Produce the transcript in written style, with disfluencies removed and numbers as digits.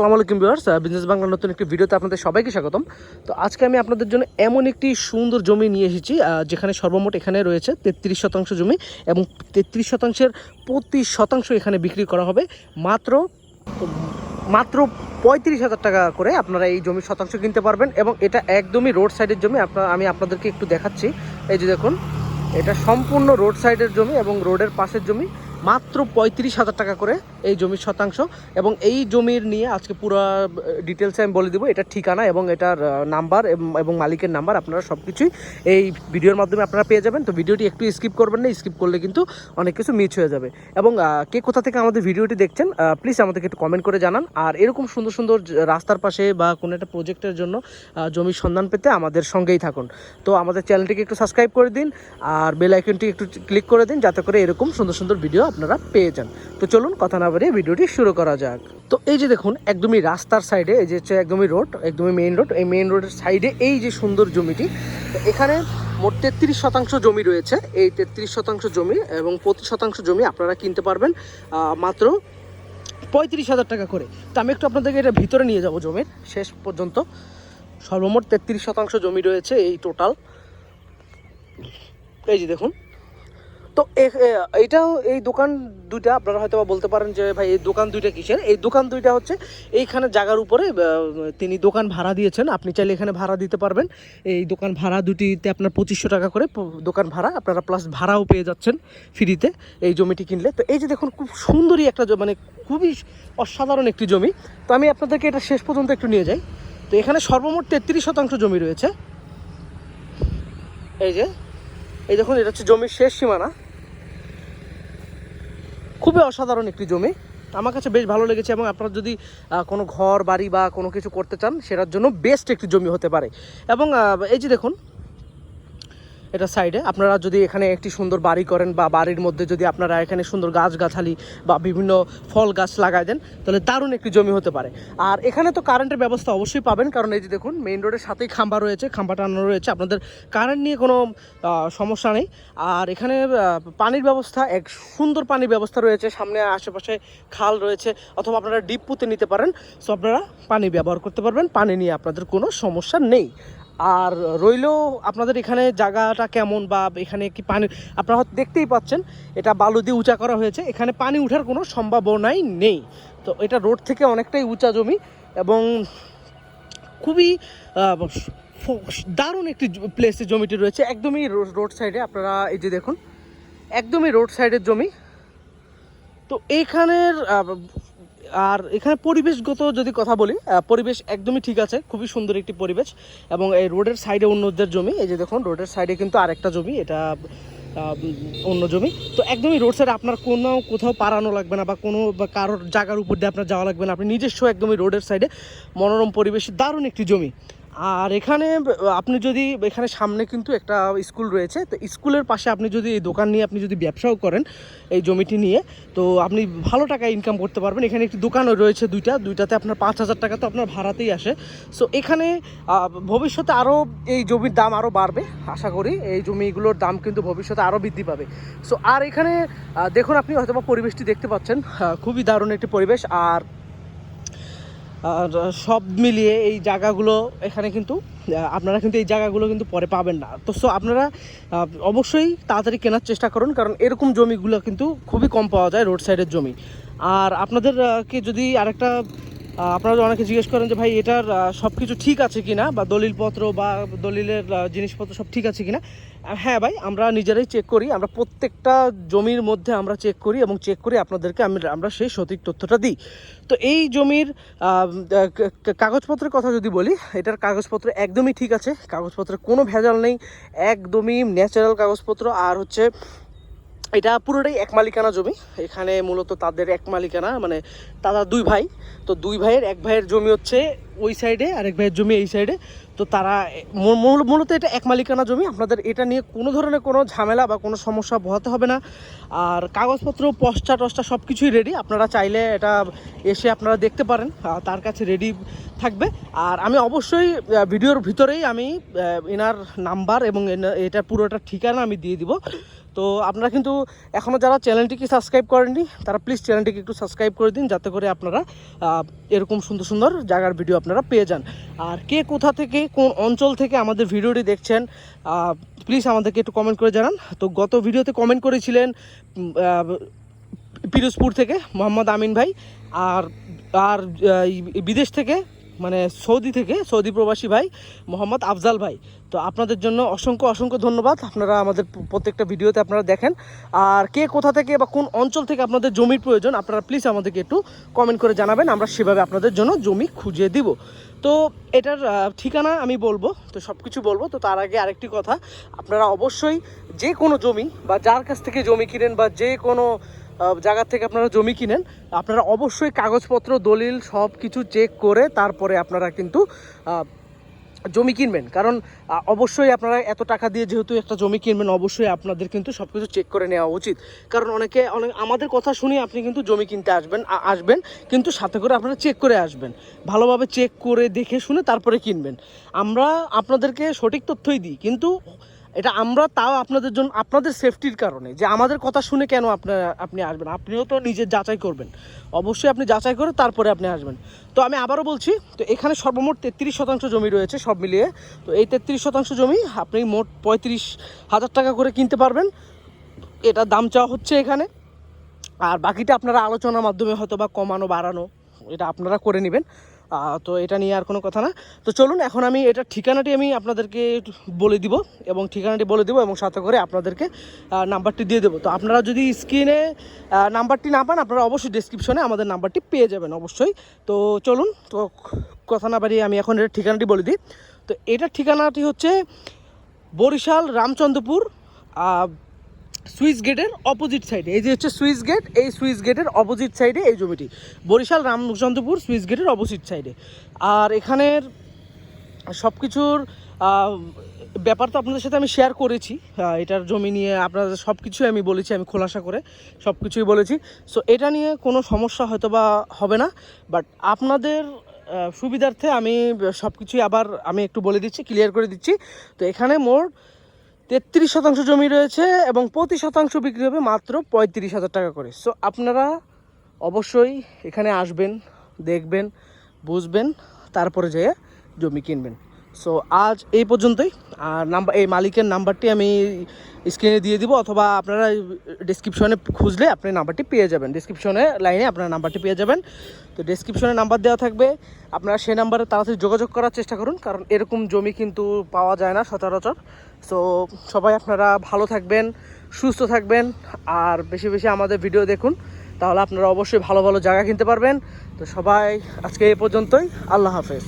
আসসালামু আলাইকুম viewers, business বাংলার নতুন একটি ভিডিওতে আপনাদের সবাইকে স্বাগতম। তো আজকে আমি আপনাদের জন্য এমন একটি সুন্দর জমি নিয়ে এসেছি যেখানে সর্বমোট এখানে রয়েছে 33 শতাংশ জমি এবং 33 শতাংশের প্রতি শতাংশ এখানে বিক্রি করা হবে মাত্র মাত্র 35,000 টাকা করে। আপনারা এই জমির শতাংশ কিনতে পারবেন এবং এটা একদমই রোড সাইডের জমি। আমি আপনাদেরকে একটু দেখাচ্ছি। এই যে দেখুন, এটা সম্পূর্ণ রোড সাইডের জমি এবং রোডের পাশের জমি। মাত্র 35,000 টাকা করে এই জমির শতাংশ। এবং এই জমির নিয়ে আজকে পুরো ডিটেলসে আমি বলে দেবো। এটার ঠিকানা এবং এটার নাম্বার এবং মালিকের নাম্বার আপনারা সব কিছুই এই ভিডিওর মাধ্যমে আপনারা পেয়ে যাবেন। তো ভিডিওটি একটু স্কিপ করবেন না, স্কিপ করলে কিন্তু অনেক কিছু মিস হয়ে যাবে। এবং কে কোথা থেকে আমাদের ভিডিওটি দেখছেন প্লিজ আমাদেরকে একটু কমেন্ট করে জানান। আর এরকম সুন্দর সুন্দর রাস্তার পাশে বা কোনো একটা প্রজেক্টের জন্য জমির সন্ধান পেতে আমাদের সঙ্গেই থাকুন। তো আমাদের চ্যানেলটিকে একটু সাবস্ক্রাইব করে দিন আর বেল আইকনটি একটু ক্লিক করে দিন, যাতে করে এরকম সুন্দর সুন্দর ভিডিও আপনারা পেয়ে যান। তো চলুন কথা না বাড়িয়ে ভিডিওটি শুরু করা যাক। তো এই যে দেখুন, একদমই রাস্তার সাইডে, এই যে হচ্ছে একদমই রোড, একদমই মেইন রোড। এই মেইন রোডের সাইডে এই যে সুন্দর জমিটি, তো এখানে মোট 33 শতাংশ জমি রয়েছে। এই 33 শতাংশ জমি এবং প্রতি শতাংশ জমি আপনারা কিনতে পারবেন মাত্র 35,000 টাকা করে। তো আমি একটু আপনাদেরকে এটা ভিতরে নিয়ে যাব জমির শেষ পর্যন্ত। সর্বমোট 33 শতাংশ জমি রয়েছে এই টোটাল। এই যে দেখুন, তো এইটাও এই দোকান দুইটা আপনারা হয়তো বলতে পারেন যে ভাই এই দোকান দুইটা কিসের। এই দোকান দুইটা হচ্ছে এইখানে জায়গার উপরে তিনি দোকান ভাড়া দিয়েছেন। আপনি চাইলে এখানে ভাড়া দিতে পারবেন। এই দোকান ভাড়া দুটিতে আপনার 2500 টাকা করে দোকান ভাড়া, আপনারা প্লাস ভাড়াও পেয়ে যাচ্ছেন ফ্রিতে এই জমিটি কিনলে। তো এই যে দেখুন, খুব সুন্দরই একটা মানে খুবই অসাধারণ একটি জমি। তো আমি আপনাদেরকে এটা শেষ পর্যন্ত একটু নিয়ে যাই। তো এখানে সর্বমোট 33 শতাংশ জমি রয়েছে। এই দেখুন, এটা হচ্ছে জমির শেষ সীমানা। খুবই অসাধারণ একটি জমি, আমার কাছে বেশ ভালো লেগেছে। এবং আপনারা যদি কোনো ঘর বাড়ি বা কোনো কিছু করতে চান, সেটার জন্য বেস্ট একটি জমি হতে পারে। এবং এই যে দেখুন, এটা সাইডে আপনারা যদি এখানে একটি সুন্দর বাড়ি করেন বা বাড়ির মধ্যে যদি আপনারা এখানে সুন্দর গাছগাছালি বা বিভিন্ন ফল গাছ লাগাই দেন, তাহলে দারুণ একটি জমি হতে পারে। আর এখানে তো কারেন্টের ব্যবস্থা অবশ্যই পাবেন, কারণ এই যে দেখুন মেইন রোডের সাথেই খাম্বা রয়েছে, খাম্বা টানানো রয়েছে। আপনাদের কারেন্ট নিয়ে কোনো সমস্যা নেই। আর এখানে পানির ব্যবস্থা, এক সুন্দর পানির ব্যবস্থা রয়েছে। সামনে আশেপাশে খাল রয়েছে, অথবা আপনারা ডিপ পুঁতে নিতে পারেন। সো আপনারা পানি ব্যবহার করতে পারবেন, পানি নিয়ে আপনাদের কোনো সমস্যা নেই। আর রইলেও আপনাদের এখানে জায়গাটা কেমন বা এখানে কি পানি, আপনারা হয়তো দেখতেই পাচ্ছেন এটা বালু দিয়ে উঁচা করা হয়েছে, এখানে পানি ওঠার কোনো সম্ভাবনাই নেই। তো এটা রোড থেকে অনেকটাই উঁচা জমি এবং খুবই দারুণ একটি প্লেসে জমিটি রয়েছে। একদমই রোড সাইডে, আপনারা এই যে দেখুন, একদমই রোড সাইডের জমি। তো এইখানের আর এখানে পরিবেশগত যদি কথা বলি, পরিবেশ একদমই ঠিক আছে, খুবই সুন্দর একটি পরিবেশ। এবং এই রোডের সাইডে অন্যদের জমি, এই যে দেখুন রোডের সাইডে কিন্তু আরেকটা জমি, এটা অন্য জমি। তো একদমই রোড সাইডে, আপনার কোথাও পারানো লাগবে না বা কারোর জায়গার উপর দিয়ে আপনার যাওয়া লাগবে না। আপনি নিজস্ব একদমই রোডের সাইডে মনোরম পরিবেশ, দারুণ একটি জমি। আর এখানে আপনি যদি এখানে সামনে কিন্তু একটা স্কুল রয়েছে, তো স্কুলের পাশে আপনি যদি এই দোকান নিয়ে আপনি যদি ব্যবসাও করেন এই জমিটি নিয়ে, তো আপনি ভালো টাকা ইনকাম করতে পারবেন। এখানে একটি দোকানও রয়েছে দুইটাতে আপনার 5,000 টাকা তো আপনার ভাড়াতেই আসে। সো এখানে ভবিষ্যতে আরও এই জমির দাম আরও বাড়বে, আশা করি এই জমিগুলোর দাম কিন্তু ভবিষ্যতে আরও বৃদ্ধি পাবে। সো আর এখানে দেখুন, আপনি হয়তো বা পরিবেশটি দেখতে পাচ্ছেন, খুবই দারুণ একটি পরিবেশ। আর সব মিলিয়ে এই জায়গাগুলো এখানে কিন্তু আপনারা কিন্তু এই জায়গাগুলো কিন্তু পরে পাবেন না। তো সো আপনারা অবশ্যই তাড়াতাড়ি কেনার চেষ্টা করুন, কারণ এরকম জমিগুলো কিন্তু খুবই কম পাওয়া যায়, রোড সাইডের জমি। আর আপনাদেরকে যদি আরেকটা, আপনারা অনেকে জিজ্ঞেস করেন যে ভাই এটার সব কিছু ঠিক আছে কিনা, বা দলিলপত্র বা দলিলের জিনিসপত্র সব ঠিক আছে কিনা। হ্যাঁ ভাই, আমরা নিজেরাই চেক করি, আমরা প্রত্যেকটা জমির মধ্যে আমরা চেক করি এবং চেক করে আপনাদেরকে আমরা সেই সঠিক তথ্যটা দিই। তো এই জমির কাগজপত্রের কথা যদি বলি, এটার কাগজপত্র একদমই ঠিক আছে, কাগজপত্রের কোনো ভেজাল নেই, একদমই ন্যাচারাল কাগজপত্র। আর হচ্ছে এটা পুরোটাই এক মালিকানা জমি। এখানে মূলত তাদের এক মালিকানা, মানে তারা দুই ভাই, তো দুই ভাইয়ের এক ভাইয়ের জমি হচ্ছে ওই সাইডে, আরেক ভাইয়ের জমি এই সাইডে। তো তারা মূলত এটা এক মালিকানা জমি, আপনাদের এটা নিয়ে কোনো ধরনের কোনো ঝামেলা বা কোনো সমস্যা পোহাতে হবে না। আর কাগজপত্র পশ্চা টশ্চা সব কিছুই রেডি, আপনারা চাইলে এটা এসে আপনারা দেখতে পারেন, তার কাছে রেডি থাকবে। আর আমি অবশ্যই ভিডিওর ভিতরেই আমি এনার নাম্বার এবং এটার পুরোটা ঠিকানা আমি দিয়ে দিব। তো আপনারা কিন্তু এখনও যারা চ্যানেলটিকে সাবস্ক্রাইব করেননি তারা প্লিজ চ্যানেলটিকে একটু সাবস্ক্রাইব করে দিন, যাতে করে আপনারা এরকম সুন্দর সুন্দর জায়গার ভিডিও আপনারা পেয়ে যান। আর কে কোথা থেকে কোন অঞ্চল থেকে আমাদের ভিডিওটি দেখছেন প্লিজ আমাদেরকে একটু কমেন্ট করে জানান। তো গত ভিডিওতে কমেন্ট করেছিলেন পিরোজপুর থেকে মোহাম্মদ আমিন ভাই, আর আর বিদেশ থেকে মানে সৌদি প্রবাসী ভাই মোহাম্মদ আফজাল ভাই। তো আপনাদের জন্য অসংখ্য ধন্যবাদ, আপনারা আমাদের প্রত্যেকটা ভিডিওতে আপনারা দেখেন। আর কে কোথা থেকে বা কোন অঞ্চল থেকে আপনাদের জমির প্রয়োজন আপনারা প্লিজ আমাদেরকে একটু কমেন্ট করে জানাবেন, আমরা সেভাবে আপনাদের জন্য জমি খুঁজে দিব। তো এটার ঠিকানা আমি বলবো, তো সব কিছু বলবো। তো তার আগে আরেকটি কথা, আপনারা অবশ্যই যে কোনো জমি বা যার কাছ থেকে জমি কিনেন বা যে কোনো জায়গা থেকে আপনারা জমি কিনেন, আপনারা অবশ্যই কাগজপত্র দলিল সব কিছু চেক করে তারপরে আপনারা কিন্তু জমি কিনবেন। কারণ অবশ্যই আপনারা এত টাকা দিয়ে যেহেতু একটা জমি কিনবেন, অবশ্যই আপনাদের কিন্তু সব কিছু চেক করে নেওয়া উচিত। কারণ অনেক আমাদের কথা শুনে আপনি কিন্তু জমি কিনতে আসবেন কিন্তু সাথে করে আপনারা চেক করে আসবেন, ভালোভাবে চেক করে দেখে শুনে তারপরে কিনবেন। আমরা আপনাদেরকে সঠিক তথ্যই দিই, কিন্তু এটা আমরা তাও আপনাদের জন্য, আপনাদের সেফটির কারণে, যে আমাদের কথা শুনে কেন আপনি আসবেন, আপনিও তো নিজের যাচাই করবেন। অবশ্যই আপনি যাচাই করে তারপরে আপনি আসবেন। তো আমি আবারও বলছি, তো এখানে সর্বমোট 33% জমি রয়েছে সব মিলিয়ে। তো এই 33% জমি আপনি মোট 35,000 টাকা করে কিনতে পারবেন, এটা দাম চাওয়া হচ্ছে এখানে। আর বাকিটা আপনারা আলোচনার মাধ্যমে হয়তো বা কমানো বাড়ানো এটা আপনারা করে নেবেন। তো এটা নিয়ে আর কোনো কথা না। তো চলুন এখন আমি এটার ঠিকানাটি আমি আপনাদেরকে বলে দিব এবং সাথে করে আপনাদেরকে নাম্বারটি দিয়ে দেবো। তো আপনারা যদি স্ক্রিনে নাম্বারটি না পান, আপনারা অবশ্যই ডেসক্রিপশনে আমাদের নাম্বারটি পেয়ে যাবেন অবশ্যই। তো চলুন, তো কথা না বাড়িয়ে আমি এখন এটার ঠিকানাটি বলে দিই। তো এটার ঠিকানাটি হচ্ছে বরিশাল রামচন্দ্রপুর সুইচ গেটের অপোজিট সাইডে। এই যে হচ্ছে সুইচ গেট, এই সুইচ গেটের অপোজিট সাইডে এই জমিটি, বরিশাল রামচন্দ্রপুর সুইচ গেটের অপোজিট সাইডে। আর এখানের সব কিছুর ব্যাপার তো আপনাদের সাথে আমি শেয়ার করেছি, এটার জমি নিয়ে আপনাদের সব কিছুই আমি বলেছি, আমি খোলাসা করে সব কিছুই বলেছি। সো এটা নিয়ে কোনো সমস্যা হয়তো বা হবে না, বাট আপনাদের সুবিধার্থে আমি সব কিছুই আবার আমি একটু বলে দিচ্ছি, ক্লিয়ার করে দিচ্ছি। তো এখানে মোট 33% জমি রয়েছে এবং প্রতি শতাংশ বিক্রি হবে মাত্র 35,000 টাকা করে। সো আপনারা অবশ্যই এখানে আসবেন, দেখবেন, বুঝবেন, তারপরে যেয়ে জমি কিনবেন। সো আজ এই পর্যন্তই। আর এই মালিকের নাম্বারটি আমি স্ক্রিনে দিয়ে দিব, অথবা আপনারা ডেসক্রিপশনে খুঁজলে আপনি নাম্বারটি পেয়ে যাবেন, ডেসক্রিপশনে লাইনে আপনারা নাম্বারটি পেয়ে যাবেন। তো ডেসক্রিপশনে নাম্বার দেওয়া থাকবে, আপনারা সেই নাম্বারে তাড়াতাড়ি যোগাযোগ করার চেষ্টা করুন, কারণ এরকম জমি কিন্তু পাওয়া যায় না সচরাচর। সো সবাই আপনারা ভালো থাকবেন, সুস্থ থাকবেন, আর বেশি বেশি আমাদের ভিডিও দেখুন, তাহলে আপনারা অবশ্যই ভালো ভালো জায়গা কিনতে পারবেন। তো সবাই আজকে এই পর্যন্তই, আল্লাহ হাফেজ।